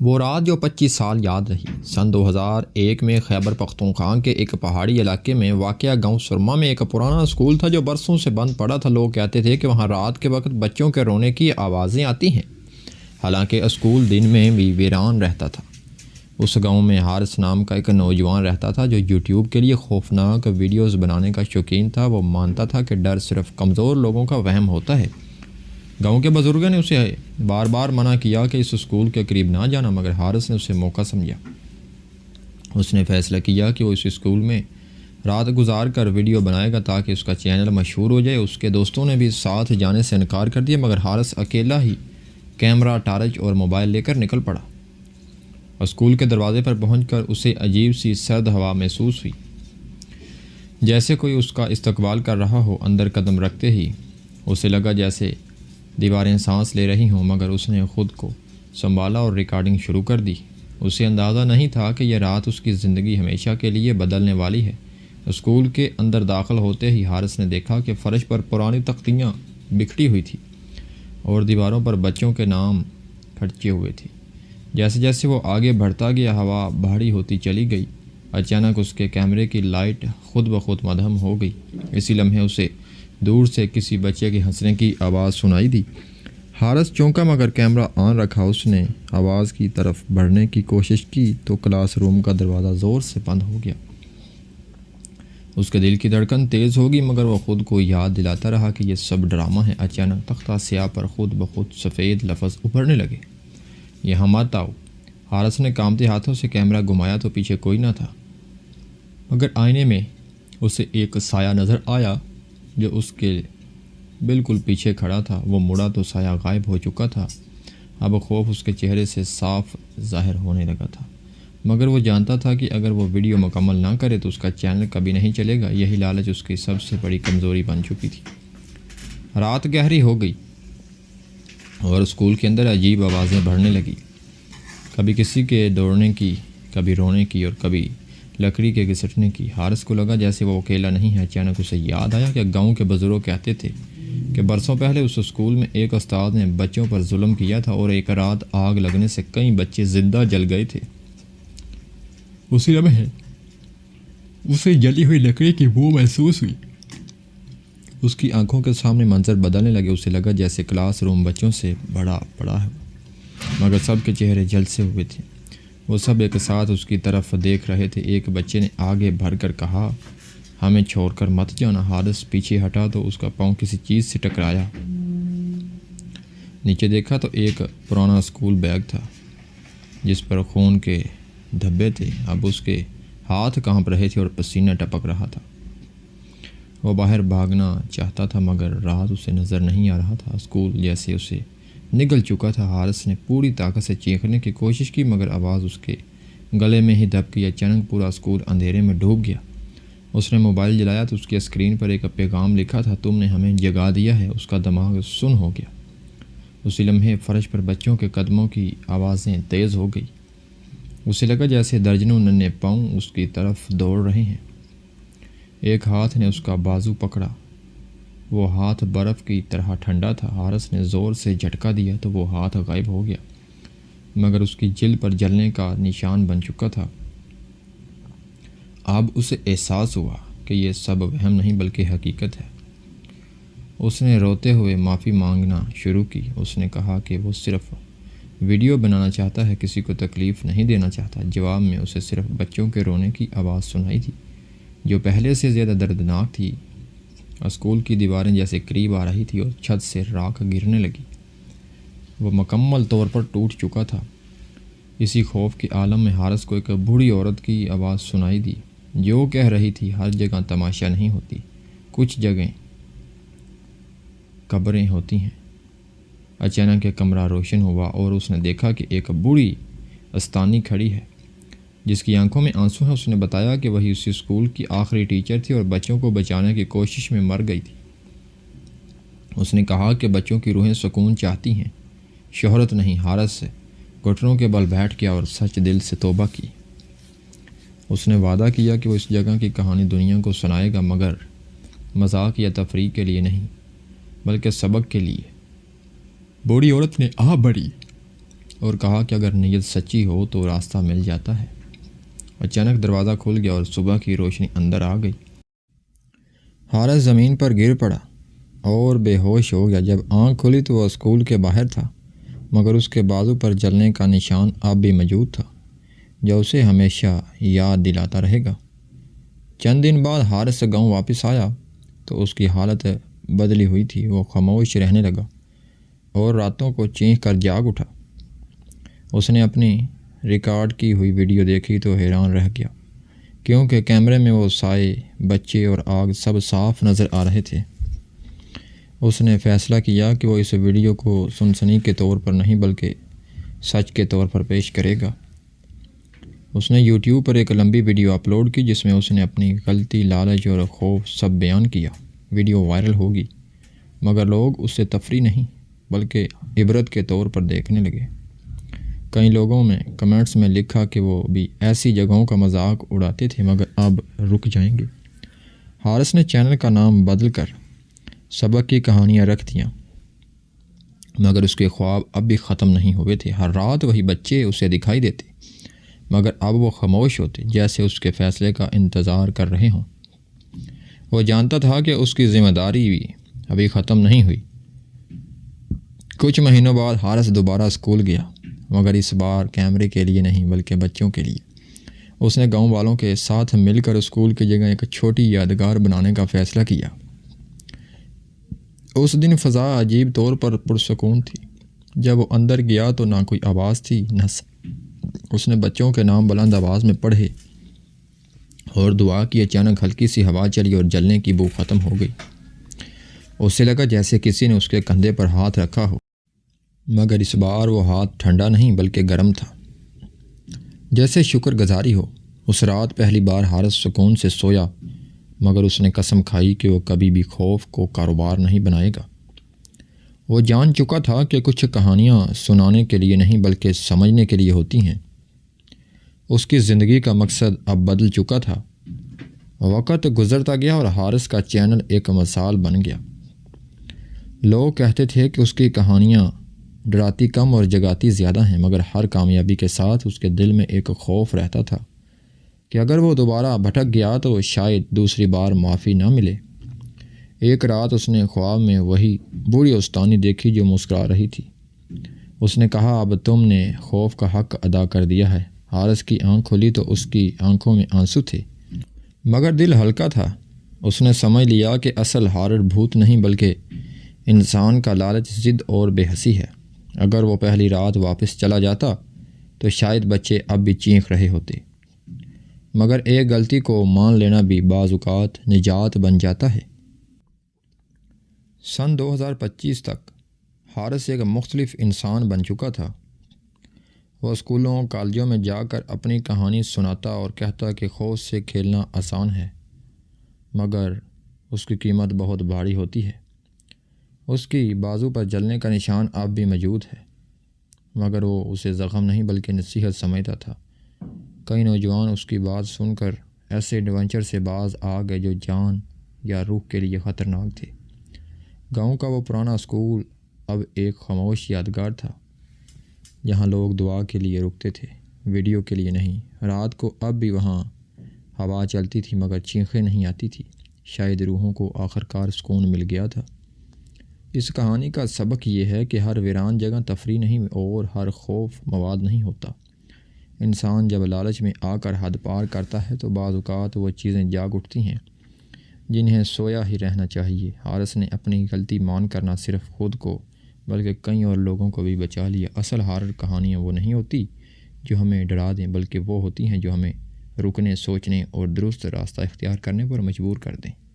وہ رات جو 25 سال یاد رہی۔ سن 2001 میں خیبر پختونخوا کے ایک پہاڑی علاقے میں واقع گاؤں سرما میں ایک پرانا اسکول تھا جو برسوں سے بند پڑا تھا۔ لوگ کہتے تھے کہ وہاں رات کے وقت بچوں کے رونے کی آوازیں آتی ہیں، حالانکہ اسکول دن میں بھی ویران رہتا تھا۔ اس گاؤں میں حارث نام کا ایک نوجوان رہتا تھا جو یوٹیوب کے لیے خوفناک ویڈیوز بنانے کا شوقین تھا۔ وہ مانتا تھا کہ ڈر صرف کمزور لوگوں کا وہم ہوتا ہے۔ گاؤں کے بزرگوں نے اسے بار بار منع کیا کہ اس اسکول کے قریب نہ جانا، مگر حارث نے اسے موقع سمجھا۔ اس نے فیصلہ کیا کہ وہ اس اسکول میں رات گزار کر ویڈیو بنائے گا تاکہ اس کا چینل مشہور ہو جائے۔ اس کے دوستوں نے بھی ساتھ جانے سے انکار کر دیا، مگر حارث اکیلا ہی کیمرہ، ٹارچ اور موبائل لے کر نکل پڑا۔ اسکول کے دروازے پر پہنچ کر اسے عجیب سی سرد ہوا محسوس ہوئی، جیسے کوئی اس کا استقبال کر رہا ہو۔ اندر قدم رکھتے ہی اسے لگا جیسے دیواریں سانس لے رہی ہوں، مگر اس نے خود کو سنبھالا اور ریکارڈنگ شروع کر دی۔ اسے اندازہ نہیں تھا کہ یہ رات اس کی زندگی ہمیشہ کے لیے بدلنے والی ہے۔ اسکول کے اندر داخل ہوتے ہی حارث نے دیکھا کہ فرش پر پرانی تختیاں بکھری ہوئی تھیں اور دیواروں پر بچوں کے نام کھٹکے ہوئے تھے۔ جیسے جیسے وہ آگے بڑھتا گیا، ہوا بھاری ہوتی چلی گئی۔ اچانک اس کے کیمرے کی لائٹ خود بخود مدھم ہو گئی۔ اسی لمحے اسے دور سے کسی بچے کے ہنسنے کی آواز سنائی دی۔ حارث چونکا، مگر کیمرہ آن رکھا۔ اس نے آواز کی طرف بڑھنے کی کوشش کی تو کلاس روم کا دروازہ زور سے بند ہو گیا۔ اس کے دل کی دھڑکن تیز ہو گئی، مگر وہ خود کو یاد دلاتا رہا کہ یہ سب ڈرامہ ہے۔ اچانک تختہ سیاہ پر خود بخود سفید لفظ ابھرنے لگے، یہاں مت آؤ۔ حارث نے کانپتے ہاتھوں سے کیمرہ گھمایا تو پیچھے کوئی نہ تھا، مگر آئینے میں اسے ایک سایہ نظر آیا جو اس کے بالکل پیچھے کھڑا تھا۔ وہ مڑا تو سایہ غائب ہو چکا تھا۔ اب خوف اس کے چہرے سے صاف ظاہر ہونے لگا تھا، مگر وہ جانتا تھا کہ اگر وہ ویڈیو مکمل نہ کرے تو اس کا چینل کبھی نہیں چلے گا۔ یہی لالچ اس کی سب سے بڑی کمزوری بن چکی تھی۔ رات گہری ہو گئی اور اسکول کے اندر عجیب آوازیں بڑھنے لگی، کبھی کسی کے دوڑنے کی، کبھی رونے کی اور کبھی لکڑی کے گھسٹنے کی۔ حارث کو لگا جیسے وہ اکیلا نہیں ہے۔ اچانک اسے یاد آیا کہ گاؤں کے بزرگ کہتے تھے کہ برسوں پہلے اس اسکول میں ایک استاد نے بچوں پر ظلم کیا تھا اور ایک رات آگ لگنے سے کئی بچے زندہ جل گئے تھے۔ اسی لمحے اسے جلی ہوئی لکڑی کی بو محسوس ہوئی۔ اس کی آنکھوں کے سامنے منظر بدلنے لگے۔ اسے لگا جیسے کلاس روم بچوں سے بڑا پڑا ہے، مگر سب کے چہرے جھلسے ہوئے تھے۔ وہ سب ایک ساتھ اس کی طرف دیکھ رہے تھے۔ ایک بچے نے آگے بڑھ کر کہا، ہمیں چھوڑ کر مت جانا۔ حارث پیچھے ہٹا تو اس کا پاؤں کسی چیز سے ٹکرایا۔ نیچے دیکھا تو ایک پرانا اسکول بیگ تھا جس پر خون کے دھبے تھے۔ اب اس کے ہاتھ کانپ رہے تھے اور پسینہ ٹپک رہا تھا۔ وہ باہر بھاگنا چاہتا تھا، مگر رات اسے نظر نہیں آ رہا تھا۔ اسکول جیسے اسے نگل چکا تھا۔ حارث نے پوری طاقت سے چیخنے کی کوشش کی، مگر آواز اس کے گلے میں ہی دب گئی۔ اچانک پورا اسکول اندھیرے میں ڈوب گیا۔ اس نے موبائل جلایا تو اس کی اسکرین پر ایک پیغام لکھا تھا، تم نے ہمیں جگا دیا ہے۔ اس کا دماغ سن ہو گیا۔ اسی لمحے فرش پر بچوں کے قدموں کی آوازیں تیز ہو گئی۔ اسے لگا جیسے درجنوں ننھے پاؤں اس کی طرف دوڑ رہے ہیں۔ ایک ہاتھ نے اس کا بازو پکڑا، وہ ہاتھ برف کی طرح ٹھنڈا تھا۔ حارث نے زور سے جھٹکا دیا تو وہ ہاتھ غائب ہو گیا، مگر اس کی جلد پر جلنے کا نشان بن چکا تھا۔ اب اسے احساس ہوا کہ یہ سب وہم نہیں بلکہ حقیقت ہے۔ اس نے روتے ہوئے معافی مانگنا شروع کی۔ اس نے کہا کہ وہ صرف ویڈیو بنانا چاہتا ہے، کسی کو تکلیف نہیں دینا چاہتا۔ جواب میں اسے صرف بچوں کے رونے کی آواز سنائی تھی، جو پہلے سے زیادہ دردناک تھی۔ اسکول کی دیواریں جیسے قریب آ رہی تھی اور چھت سے راکھ گرنے لگی۔ وہ مکمل طور پر ٹوٹ چکا تھا۔ اسی خوف کے عالم میں حارث کو ایک بوڑھی عورت کی آواز سنائی دی، جو کہہ رہی تھی، ہر جگہ تماشا نہیں ہوتی، کچھ جگہیں قبریں ہوتی ہیں۔ اچانک ایک کمرہ روشن ہوا اور اس نے دیکھا کہ ایک بوڑھی استانی کھڑی ہے جس کی آنکھوں میں آنسو ہیں۔ اس نے بتایا کہ وہی اسی اسکول کی آخری ٹیچر تھی اور بچوں کو بچانے کی کوشش میں مر گئی تھی۔ اس نے کہا کہ بچوں کی روحیں سکون چاہتی ہیں، شہرت نہیں۔ حارث سے گھٹنوں کے بل بیٹھ گیا اور سچ دل سے توبہ کی۔ اس نے وعدہ کیا کہ وہ اس جگہ کی کہانی دنیا کو سنائے گا، مگر مذاق یا تفریح کے لیے نہیں بلکہ سبق کے لیے۔ بوڑھی عورت نے آہ بھری، اور کہا کہ اگر نیت سچی ہو تو راستہ مل جاتا ہے۔ اچانک دروازہ کھل گیا اور صبح کی روشنی اندر آ گئی۔ حارث زمین پر گر پڑا اور بے ہوش ہو گیا۔ جب آنکھ کھلی تو وہ اسکول کے باہر تھا، مگر اس کے بازو پر جلنے کا نشان اب بھی موجود تھا، جو اسے ہمیشہ یاد دلاتا رہے گا۔ چند دن بعد حارث گاؤں واپس آیا تو اس کی حالت بدلی ہوئی تھی۔ وہ خاموش رہنے لگا اور راتوں کو چینخ کر جاگ اٹھا۔ اس نے اپنی ریکارڈ کی ہوئی ویڈیو دیکھی تو حیران رہ گیا، کیونکہ کیمرے میں وہ سائے، بچے اور آگ سب صاف نظر آ رہے تھے۔ اس نے فیصلہ کیا کہ وہ اس ویڈیو کو سنسنی کے طور پر نہیں بلکہ سچ کے طور پر پیش کرے گا۔ اس نے یوٹیوب پر ایک لمبی ویڈیو اپلوڈ کی جس میں اس نے اپنی غلطی، لالچ اور خوف سب بیان کیا۔ ویڈیو وائرل ہوگی، مگر لوگ اس سے تفریح نہیں بلکہ عبرت کے طور پر دیکھنے لگے۔ کئی لوگوں میں کمنٹس میں لکھا کہ وہ بھی ایسی جگہوں کا مذاق اڑاتے تھے مگر اب رک جائیں گے۔ حارث نے چینل کا نام بدل کر سبق کی کہانیاں رکھ دیا، مگر اس کے خواب اب بھی ختم نہیں ہوئے تھے۔ ہر رات وہی بچے اسے دکھائی دیتے، مگر اب وہ خاموش ہوتے، جیسے اس کے فیصلے کا انتظار کر رہے ہوں۔ وہ جانتا تھا کہ اس کی ذمہ داری بھی ابھی ختم نہیں ہوئی۔ کچھ مہینوں بعد حارث دوبارہ اسکول گیا، مگر اس بار کیمرے کے لیے نہیں بلکہ بچوں کے لیے۔ اس نے گاؤں والوں کے ساتھ مل کر اسکول کی جگہ ایک چھوٹی یادگار بنانے کا فیصلہ کیا۔ اس دن فضا عجیب طور پر پرسکون تھی۔ جب وہ اندر گیا تو نہ کوئی آواز تھی نہ اس نے بچوں کے نام بلند آواز میں پڑھے اور دعا کی۔ اچانک ہلکی سی ہوا چلی اور جلنے کی بو ختم ہو گئی۔ اسے لگا جیسے کسی نے اس کے کندھے پر ہاتھ رکھا ہو، مگر اس بار وہ ہاتھ ٹھنڈا نہیں بلکہ گرم تھا، جیسے شکر گزاری ہو۔ اس رات پہلی بار حارث سکون سے سویا، مگر اس نے قسم کھائی کہ وہ کبھی بھی خوف کو کاروبار نہیں بنائے گا۔ وہ جان چکا تھا کہ کچھ کہانیاں سنانے کے لیے نہیں بلکہ سمجھنے کے لیے ہوتی ہیں۔ اس کی زندگی کا مقصد اب بدل چکا تھا۔ وقت گزرتا گیا اور حارث کا چینل ایک مثال بن گیا۔ لوگ کہتے تھے کہ اس کی کہانیاں ڈراتی کم اور جگاتی زیادہ ہیں، مگر ہر کامیابی کے ساتھ اس کے دل میں ایک خوف رہتا تھا کہ اگر وہ دوبارہ بھٹک گیا تو شاید دوسری بار معافی نہ ملے۔ ایک رات اس نے خواب میں وہی بوڑھی استانی دیکھی جو مسکرا رہی تھی۔ اس نے کہا، اب تم نے خوف کا حق ادا کر دیا ہے۔ حارث کی آنکھ کھلی تو اس کی آنکھوں میں آنسو تھے، مگر دل ہلکا تھا۔ اس نے سمجھ لیا کہ اصل ہارر بھوت نہیں بلکہ انسان کا لالچ، ضد اور بے حسی ہے۔ اگر وہ پہلی رات واپس چلا جاتا تو شاید بچے اب بھی چینخ رہے ہوتے، مگر ایک غلطی کو مان لینا بھی بعض اوقات نجات بن جاتا ہے۔ سن 2025 تک حارث ایک مختلف انسان بن چکا تھا۔ وہ اسکولوں، کالجوں میں جا کر اپنی کہانی سناتا اور کہتا کہ خوف سے کھیلنا آسان ہے، مگر اس کی قیمت بہت بھاری ہوتی ہے۔ اس کی بازو پر جلنے کا نشان اب بھی موجود ہے، مگر وہ اسے زخم نہیں بلکہ نصیحت سمجھتا تھا۔ کئی نوجوان اس کی بات سن کر ایسے ایڈونچر سے باز آ گئے جو جان یا روح کے لیے خطرناک تھے۔ گاؤں کا وہ پرانا اسکول اب ایک خاموش یادگار تھا، جہاں لوگ دعا کے لیے رکتے تھے، ویڈیو کے لیے نہیں۔ رات کو اب بھی وہاں ہوا چلتی تھی مگر چینخیں نہیں آتی تھی۔ شاید روحوں کو آخرکار سکون مل گیا تھا۔ اس کہانی کا سبق یہ ہے کہ ہر ویران جگہ تفریح نہیں اور ہر خوف مواد نہیں ہوتا۔ انسان جب لالچ میں آ کر حد پار کرتا ہے تو بعض اوقات وہ چیزیں جاگ اٹھتی ہیں جنہیں سویا ہی رہنا چاہیے۔ حارث نے اپنی غلطی مان کر نہ صرف خود کو بلکہ کئی اور لوگوں کو بھی بچا لیا۔ اصل ہارر کہانیاں وہ نہیں ہوتی جو ہمیں ڈرا دیں بلکہ وہ ہوتی ہیں جو ہمیں رکنے، سوچنے اور درست راستہ اختیار کرنے پر مجبور کر دیں۔